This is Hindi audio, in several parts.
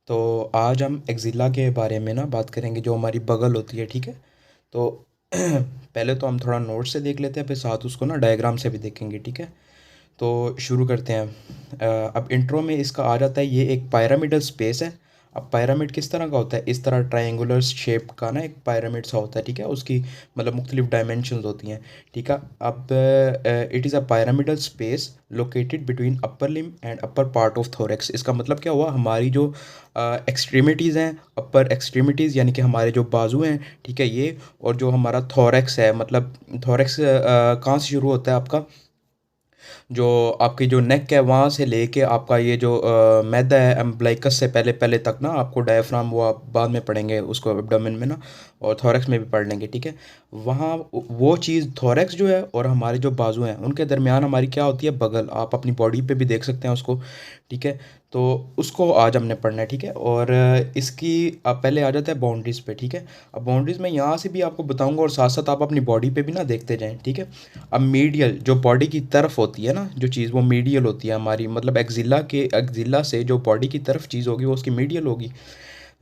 तो आज हम एक्जिला के बारे में ना बात करेंगे, जो हमारी बगल होती है। ठीक है। तो पहले तो हम थोड़ा नोट से देख लेते हैं, फिर साथ उसको ना डायग्राम से भी देखेंगे। ठीक है। तो शुरू करते हैं। अब इंट्रो में इसका आ जाता है, ये एक पिरामिडल स्पेस है। अब पिरामिड किस तरह का होता है? इस तरह ट्रायंगुलर शेप का ना एक पिरामिड सा होता है। ठीक है। उसकी मतलब मुख्तलिफ डायमेंशंस होती हैं। ठीक है। अब it is a pyramidal space located between upper limb and upper part of thorax. इसका मतलब क्या हुआ? हमारी जो एक्सट्रीमिटीज़ हैं, अपर एक्सट्रीमिटीज़ यानी कि हमारे जो बाजू हैं, ठीक है, ये, और जो हमारा थोरेक्स है, मतलब थोरेक्स कहाँ से शुरू होता है आपका? जो आपकी जो नेक है वहाँ से लेके आपका ये जो मैदा है अम्बलाइकस से पहले पहले तक ना, आपको डायफ्राम वो आप बाद में पढ़ेंगे उसको एब्डोमेन में ना, और थोरेक्स में भी पढ़ लेंगे। ठीक है। वहाँ वो चीज़ थोरेक्स जो है और हमारे जो बाजू हैं उनके दरमियान हमारी क्या होती है? बगल। आप अपनी बॉडी पे भी देख सकते हैं उसको। ठीक है। तो उसको आज हमने पढ़ना है। ठीक है। और इसकी अब पहले आ जाता है बाउंड्रीज़ पे। ठीक है। अब बाउंड्रीज़ में यहाँ से भी आपको बताऊँगा और साथ साथ आप अपनी बॉडी पे भी ना देखते जाएँ। ठीक है। अब मीडियल जो बॉडी की तरफ होती है ना, जो चीज़ वो मीडियल होती है हमारी, मतलब एक्जिला से जो बॉडी की तरफ चीज़ होगी वो उसकी मीडियल होगी।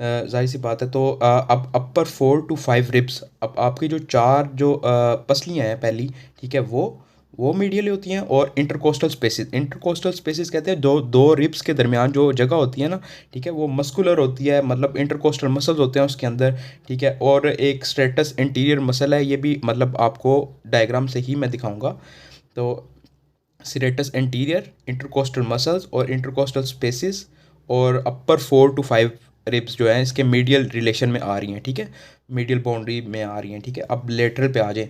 जाहिर सी बात है। तो अब अपर 4 to 5 रिब्स, अब आपकी जो चार जो पसलियाँ हैं पहली, ठीक है, वो मीडियल होती हैं। और इंटरकोस्टल स्पेसिस कहते हैं दो दो रिब्स के दरमियान जो जगह होती है ना, ठीक है, वो मस्कुलर होती है, मतलब इंटरकोस्टल मसल्स होते हैं उसके अंदर। ठीक है। और एक स्ट्रेटस इंटीरियर मसल है, ये भी मतलब आपको डायग्राम से ही मैं दिखाऊंगा। तो सीरेटस एंटीरियर, इंटरकोस्टल मसल्स और इंटरकोस्टल स्पेसिस, और अपर 4 to 5 रिब्स जो है इसके मीडियल रिलेशन में आ रही हैं। ठीक है। मीडियल बाउंड्री में आ रही हैं। ठीक है। अब लेटरल पे आ जाए।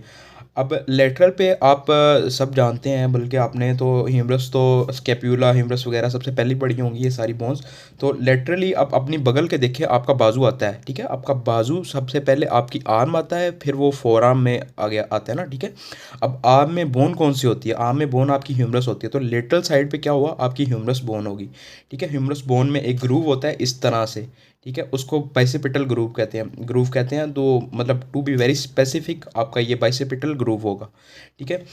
अब लेटरल पे आप सब जानते हैं, बल्कि आपने तो ह्यूमरस, तो स्कैप्यूला ह्यूमरस वगैरह सबसे पहले पढ़ी होंगी ये सारी बोन्स। तो लेटरली आप अपनी बगल के देखिए, आपका बाजू आता है। ठीक है। आपका बाजू सबसे पहले आपकी आर्म आता है, फिर वो फोर आर्म में आ गया आता है ना। ठीक है। अब आर्म में बोन कौन सी होती है? आर्म में बोन आपकी ह्यूमरस होती है। तो लेटरल साइड पे क्या हुआ? आपकी ह्यूमरस बोन होगी। ठीक है। ह्यूमरस बोन में एक ग्रूव होता है इस तरह से। ठीक है। उसको बाइसेपिटल ग्रूव कहते हैं। तो मतलब टू बी वेरी स्पेसिफिक, आपका ये बाइसेपिटल ग्रूव होगा। ठीक है।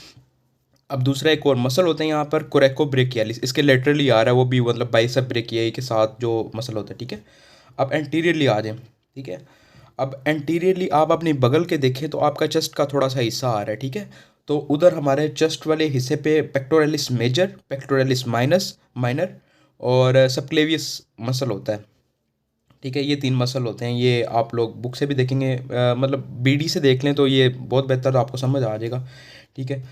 अब दूसरा एक और मसल होता है यहाँ पर, कोरेको ब्रेकियालिस, इसके लेटरली आ रहा है वो भी, मतलब बाइसेप ब्रेकियाई के साथ जो मसल होता है। ठीक है। अब एंटीरियरली आ जाए। ठीक है। अब एंटीरियरली आप अपनी बगल के देखें तो आपका चेस्ट का थोड़ा सा हिस्सा आ रहा है। ठीक है। तो उधर हमारे चेस्ट वाले हिस्से पे पेक्टोरलिस मेजर, पेक्टोरलिस माइनर और सबक्लेवियस मसल होता है। ठीक है। ये तीन मसल होते हैं, ये आप लोग बुक से भी देखेंगे, मतलब बीडी से देख लें तो ये बहुत बेहतर आपको समझ आ जाएगा। ठीक है।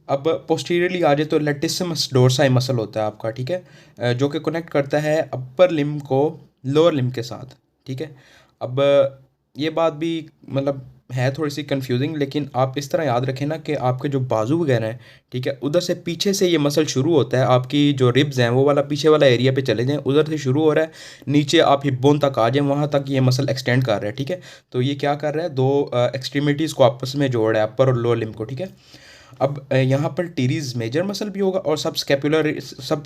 अब पोस्टीरियरली आ जाए तो लेटिसिमस डोर्साई मसल होता है आपका। ठीक है। जो कि कनेक्ट करता है अपर लिम्ब को लोअर लिम्ब के साथ। ठीक है। अब ये बात भी मतलब है थोड़ी सी कंफ्यूजिंग, लेकिन आप इस तरह याद रखें ना कि आपके जो बाजू वगैरह हैं, ठीक है, उधर से पीछे से ये मसल शुरू होता है। आपकी जो रिब्स हैं वो वाला पीछे वाला एरिया पे चले जाएं, उधर से शुरू हो रहा है, नीचे आप हिप बोन तक आ जाएं, वहाँ तक ये मसल एक्सटेंड कर रहा है। ठीक है। तो ये क्या कर रहा है? दो एक्सट्रीमिटीज़ को आपस में जोड़ रहा है, अपर और लोअर लिम्ब को। ठीक है। अब यहाँ पर टीरीज मेजर मसल भी होगा और सब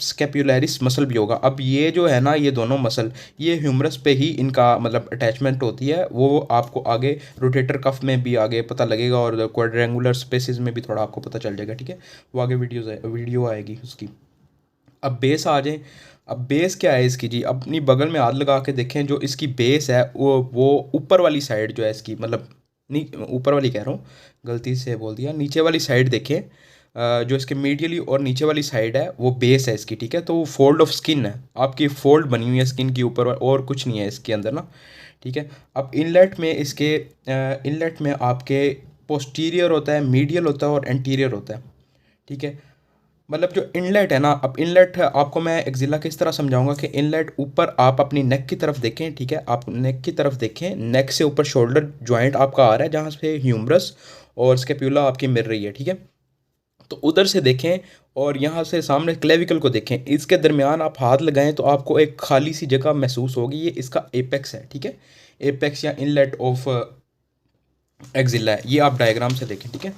स्केपुलरिस मसल भी होगा। अब ये जो है ना, ये दोनों मसल, ये ह्यूमरस पे ही इनका मतलब अटैचमेंट होती है। वो आपको आगे रोटेटर कफ में भी आगे पता लगेगा, और क्वाड्रेंगुलर स्पेसिस में भी थोड़ा आपको पता चल जाएगा। ठीक है। वो आगे वीडियो आएगी उसकी। अब बेस आ जाए। अब बेस क्या है इसकी जी? अपनी बगल में हाथ लगा के देखें, जो इसकी बेस है वो ऊपर वाली साइड जो है इसकी, मतलब नहीं, ऊपर वाली कह रहा हूँ, गलती से बोल दिया, नीचे वाली साइड देखें। जो इसके मीडियली और नीचे वाली साइड है वो बेस है इसकी। ठीक है। तो वो फोल्ड ऑफ स्किन है, आपकी फोल्ड बनी हुई है स्किन की ऊपर, और कुछ नहीं है इसके अंदर ना। ठीक है। अब इनलेट में आपके पोस्टीरियर होता है, मीडियल होता है और एंटीरियर होता है। ठीक है। मतलब जो इनलेट है ना, अब इनलेट आपको मैं एक्जिला किस तरह समझाऊंगा कि इनलेट ऊपर आप अपनी नेक की तरफ देखें। ठीक है। आप नेक की तरफ देखें, नेक से ऊपर शोल्डर जॉइंट आपका आ रहा है, जहाँ से ह्यूमरस और स्केप्यूला आपकी मिल रही है। ठीक है। तो उधर से देखें, और यहाँ से सामने क्लेविकल को देखें, इसके दरमियान आप हाथ लगाएं तो आपको एक खाली सी जगह महसूस होगी, ये इसका एपेक्स है। ठीक है। एपेक्स या इनलेट ऑफ एक्जिला है, ये आप डायग्राम से देखें। ठीक है।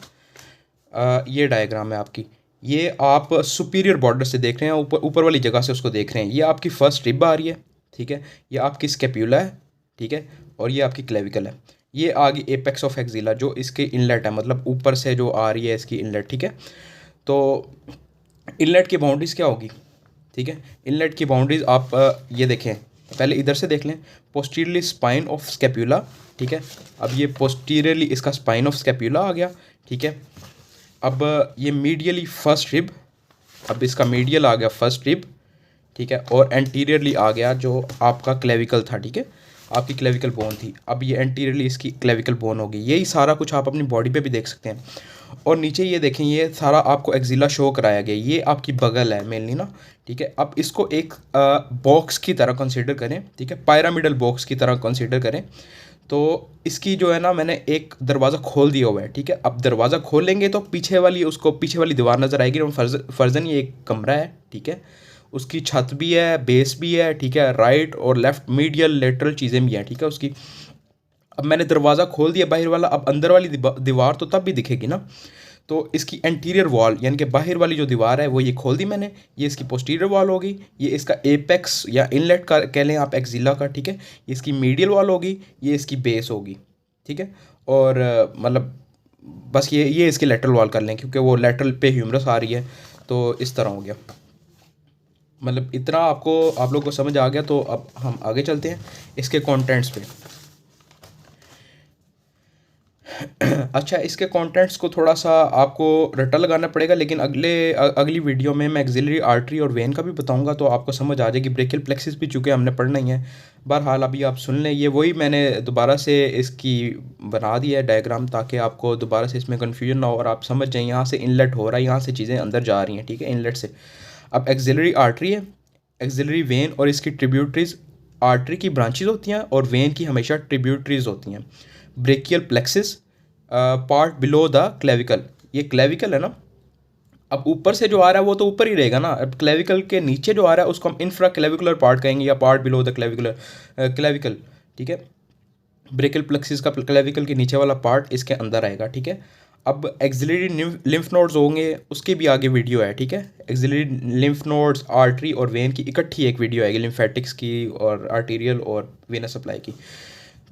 ये डायग्राम है आपकी, ये आप सुपीरियर बॉर्डर से देख रहे हैं, ऊपर ऊपर वाली जगह से उसको देख रहे हैं। ये आपकी फर्स्ट रिब आ रही है। ठीक है। ये आपकी स्केप्यूला है। ठीक है। और ये आपकी क्लेविकल है। ये आगे एपेक्स ऑफ एक्जिला जो इसके इनलेट है, मतलब ऊपर से जो आ रही है इसकी इनलेट। ठीक है। तो इनलेट की बाउंड्रीज क्या होगी? ठीक है। इनलेट की बाउंड्रीज आप ये देखें, पहले इधर से देख लें, पोस्टीरियरली स्पाइन ऑफ स्कैपुला, ठीक है। अब ये पोस्टीरियरली इसका स्पाइन ऑफ स्कैपुला आ गया, ठीक है। अब ये मीडियली फर्स्ट रिब, अब इसका मीडियल आ गया फर्स्ट रिब, ठीक है। और एंटीरियरली आ गया जो आपका क्लेविकल था, ठीक है, आपकी क्लेविकल बोन थी। अब ये एंटीरियरली इसकी क्लेविकल बोन होगी। यही सारा कुछ आप अपनी बॉडी पे भी देख सकते हैं। और नीचे ये देखें, ये सारा आपको एक्जिला शो कराया गया, ये आपकी बगल है मेनली ना, ठीक है। अब इसको एक बॉक्स की तरह कंसीडर करें, ठीक है, पायरामिडल बॉक्स की तरह कंसीडर करें। तो इसकी जो है ना, मैंने एक दरवाज़ा खोल दिया हुआ है, ठीक है। अब दरवाज़ा खोलेंगे तो पीछे वाली, उसको पीछे वाली दीवार नज़र आएगी। फर्जन ये एक कमरा है, ठीक है, उसकी छत भी है, बेस भी है, ठीक है, राइट और लेफ़्ट मीडियल लेटरल चीज़ें भी हैं, ठीक है उसकी। अब मैंने दरवाज़ा खोल दिया बाहर वाला, अब अंदर वाली दीवार तो तब भी दिखेगी ना। तो इसकी एंटीरियर वॉल यानी कि बाहर वाली जो दीवार है वो ये खोल दी मैंने, ये इसकी पोस्टीरियर वॉल होगी, ये इसका एपेक्स या इनलेट का कह लें आप एक्जिला का, ठीक है। ये इसकी मीडियल वॉल होगी, ये इसकी बेस होगी, ठीक है। और मतलब बस ये इसकी लेटरल वॉल कर लें क्योंकि वो लेटरल पे ह्यूमरस आ रही है, तो इस तरह हो गया। मतलब इतना आप लोग को समझ आ गया। तो अब हम आगे चलते हैं इसके कंटेंट्स पे। अच्छा, इसके कंटेंट्स को थोड़ा सा आपको रट्टा लगाना पड़ेगा, लेकिन अगली वीडियो में मैं एक्सिलरी आर्टरी और वेन का भी बताऊंगा, तो आपको समझ आ जाएगी। ब्रेकियल प्लेक्सिस भी चूँकि हमने पढ़ना ही है। बहरहाल अभी आप सुन लें, ये वही मैंने दोबारा से इसकी बना दिया है डायग्राम, ताकि आपको दोबारा से इसमें कन्फ्यूजन ना हो और आप समझ जाएँ यहाँ से इनलेट हो रहा है, यहाँ से चीज़ें अंदर जा रही हैं, ठीक है, इनलेट से। अब एक्सिलरी आर्टरी है, एक्सिलरी वेन और इसकी ट्रिब्यूटरीज। आर्टरी की ब्रांचेज होती हैं और वेन की हमेशा ट्रिब्यूटरीज होती हैं। Brachial plexus part below the clavicle, ये क्लेविकल है ना। अब ऊपर से जो आ रहा है वो तो ऊपर ही रहेगा ना। अब क्लेविकल के नीचे जो आ रहा है उसको हम इंफ्रा क्लेविकुलर पार्ट कहेंगे या पार्ट बिलो द क्लेविकल, ठीक है। ब्रेकियल प्लेक्सिस का क्लेविकल के नीचे वाला पार्ट इसके अंदर आएगा, ठीक है। अब एक्सिलरी लिम्फ नोड्स होंगे, उसके भी आगे वीडियो है, ठीक है। एक्सिलरी लिम्फ नोड्स, आर्टरी और वेन की इकट्ठी एक वीडियो आएगी, लिम्फेटिक्स की और आर्टीरियल और वेनस सप्लाई की।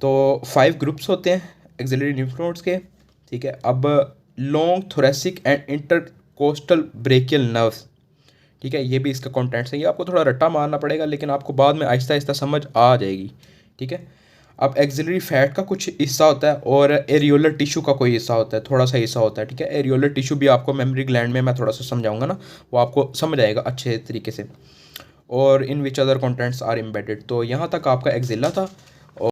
तो 5 ग्रुप्स होते हैं एक्सिलरी लिम्फ नोड्स के, ठीक है। अब long thoracic and intercostal brachial nerves, ठीक है, ये भी इसका कॉन्टेंट्स है। ये आपको थोड़ा रट्टा मारना पड़ेगा, लेकिन आपको बाद में आहिस्ता आहिस्ता समझ आ जाएगी, ठीक है। अब एक्सिलरी फैट का कुछ हिस्सा होता है और एरियोलर टिश्यू का कोई हिस्सा होता है, थोड़ा सा हिस्सा होता है, ठीक है। एरियोलर टिश्यू भी आपको मेमोरी ग्लैंड में मैं थोड़ा सा समझाऊंगा ना, वो आपको समझ आएगा अच्छे तरीके से। और in which other contents are embedded. तो यहाँ तक आपका एक्जिला था।